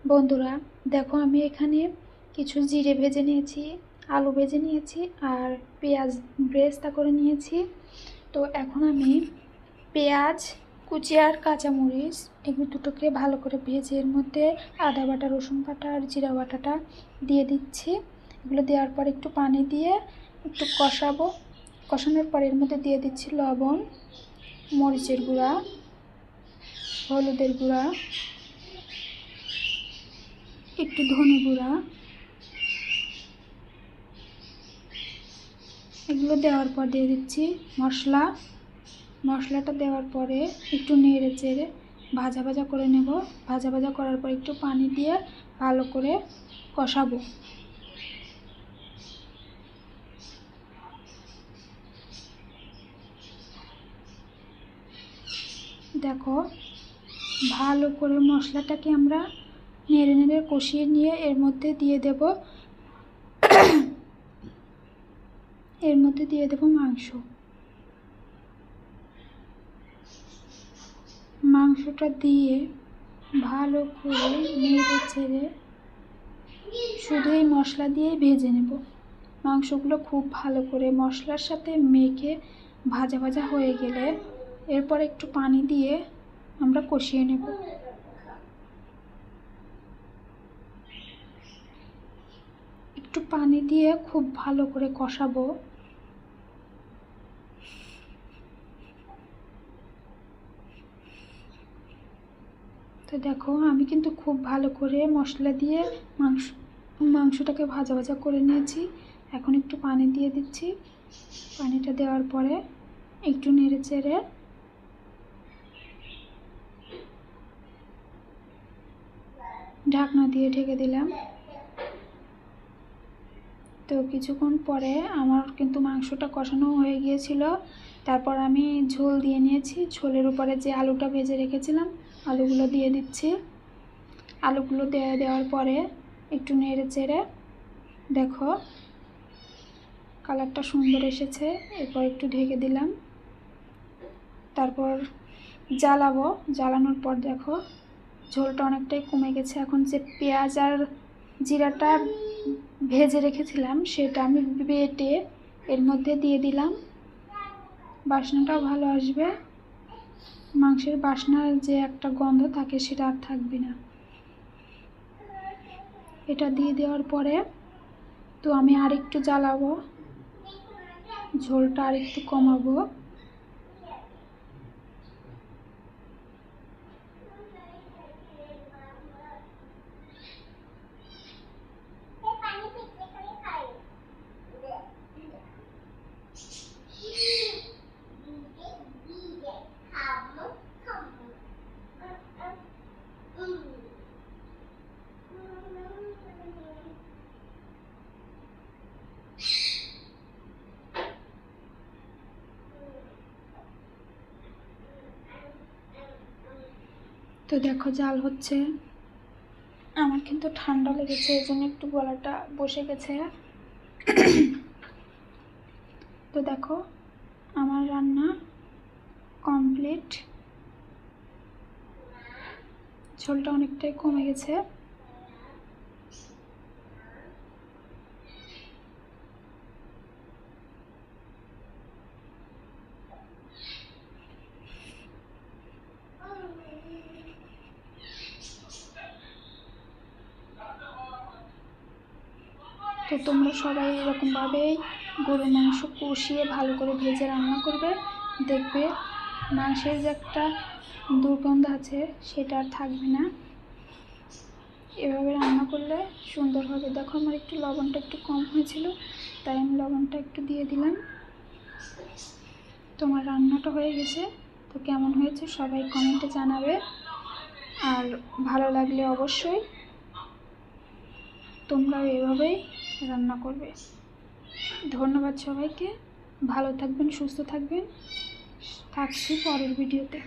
বন্ধুরা দেখো, আমি এখানে কিছু জিরে ভেজে নিয়েছি, আলু ভেজে নিয়েছি আর পেঁয়াজ ব্রেস্তা করে নিয়েছি। তো এখন আমি পেঁয়াজ কুচি আর কাঁচামরিচ এগুলো দুটোকে ভালো করে ভেজে এর মধ্যে আদা বাটা, রসুন বাটা আর জিরা বাটাটা দিয়ে দিচ্ছি। এগুলো দেওয়ার পর একটু পানি দিয়ে একটু কষাবো। কষানোর পর এর মধ্যে দিয়ে দিচ্ছি লবণ, মরিচের গুঁড়া, হলুদের গুঁড়া, একটু ধনে গুঁড়া। এগুলো দেওয়ার পর দিয়ে দিচ্ছি মশলাটা দেওয়ার পরে একটু নেড়ে চেড়ে ভাজা ভাজা করে নেব। ভাজা ভাজা করার পর একটু পানি দিয়ে ভালো করে কষাবো। দেখো, ভালো করে মশলাটাকে আমরা নেড়ে নেড়ে কষিয়ে নিয়ে এর মধ্যে দিয়ে দেব মাংসটা দিয়ে ভালো করে নেড়ে চেড়ে শুধু এই মশলা দিয়ে ভেজে নেব। মাংসগুলো খুব ভালো করে মশলার সাথে মেখে ভাজা ভাজা হয়ে গেলে এরপর একটু পানি দিয়ে আমরা কষিয়ে নেব। একটু পানি দিয়ে খুব ভালো করে কষাবো। তো দেখো, আমি কিন্তু খুব ভালো করে মশলা দিয়ে মাংসটাকে ভাজা ভাজা করে নিয়েছি। এখন একটু পানি দিয়ে দিচ্ছি। পানিটা দেওয়ার পরে একটু নেড়ে চেড়ে ঢাকনা দিয়ে ঢেকে দিলাম। তো কিছুক্ষণ পরে আমার কিন্তু মাংসটা কষানো হয়ে গিয়েছিল। তারপর আমি ঝোল দিয়ে নিয়েছি। ঝোলের উপরে যে আলুটা ভেজে রেখেছিলাম আলুগুলো দিয়ে দিচ্ছি। আলুগুলো দেওয়ার পরে একটু নেড়ে চেড়ে দেখো কালারটা সুন্দর এসেছে। এরপর একটু ঢেকে দিলাম। তারপর জ্বালানোর পর দেখো ঝোলটা অনেকটাই কমে গেছে। এখন যে পেঁয়াজ আর জিরাটা ভেজে রেখেছিলাম সেটা আমি বেটে এর মধ্যে দিয়ে দিলাম। বাসনাটাও ভালো আসবে। মাংসের বাসনার যে একটা গন্ধ থাকে সেটা আর থাকবে না। এটা দিয়ে দেওয়ার পরে তো আমি আরেকটু জ্বালাবো, ঝোলটা আরেকটু কমাবো। তো দেখো জাল হচ্ছে। আমার কিন্তু ঠান্ডা লেগেছে, এই জন্য একটু গলাটা বসে গেছে। তো দেখো আমার রান্না কমপ্লিট। ঝোলটা অনেকটাই কমে গেছে। তো তোমরা সবাই এরকমভাবেই গরুর মাংস কষিয়ে ভালো করে ভেজে রান্না করবে। দেখবে মাংসের যে একটা দুর্গন্ধ আছে সেটা আর থাকবে না। এভাবে রান্না করলে সুন্দর হবে। দেখো আমার একটু লবণটা একটু কম হয়েছিল, তাই আমি লবণটা একটু দিয়ে দিলাম। তোমার রান্নাটা হয়ে গেছে। তো কেমন হয়েছে সবাই কমেন্টে জানাবে। আর ভালো লাগলে অবশ্যই তোমরা এভাবেই রান্না করবে। ধন্যবাদ সবাইকে। ভালো থাকবেন, সুস্থ থাকবেন। থাকছি পরের ভিডিওতে।